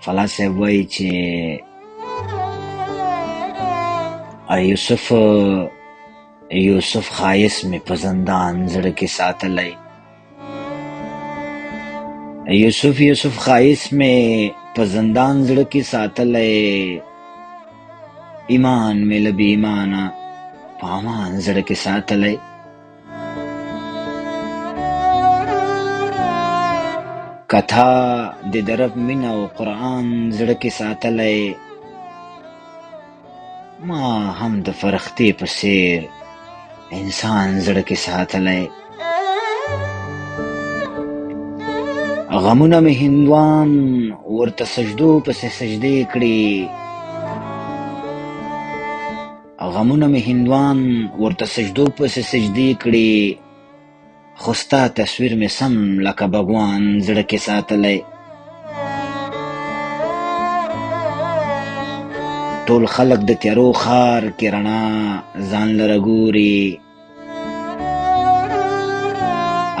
فلا صاحب وایي چې یوسف خایس مې په زندان زړه کې ساتلی یوسف خایس مې په زندان زړه کې ساتلی ایمان مې له بې ایمانه په امان زړه کې ساتلی کتا د درب مینه او قرآن زړه کې ساتلی ما هم د فرښتې په څېر انسان زړه کې ساتلی غمونه مې هندوان ورته سجدو پسې سجدې کړي غمونه مې هندوان ورته سجدو پسې سجدې کړي خو ستا تصویر مې سم لکه بګوان زړه کې ساتلی ټول خلق د تیارو ښار کې رڼا ځان لره ګوري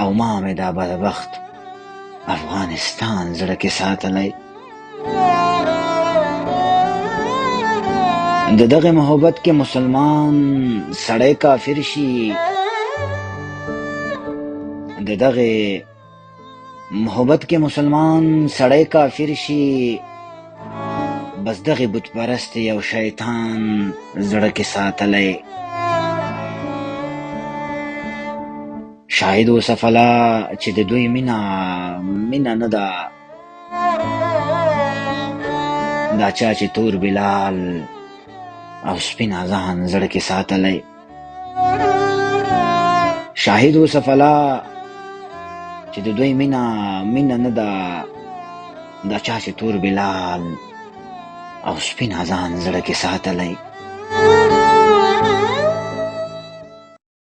او ما مې دا بدبخت افغانستان زړه کې ساتلی د دغه محبت کې مسلمان سړی کافر شي د دغه محبت کې مسلمان سړی کافر شي بس دغه بت پرست یو شیطان زړه کې ساتلی شاهد اوسه فلا چې د دوی مینه نه ده دا چا چې تور بلال او سپین اذان زړه کې ساتلی شاهد اوسه فلا چې د دوی مینه نه ده دا چا چې تور بلال او سپین اذان زړه کې ساتلی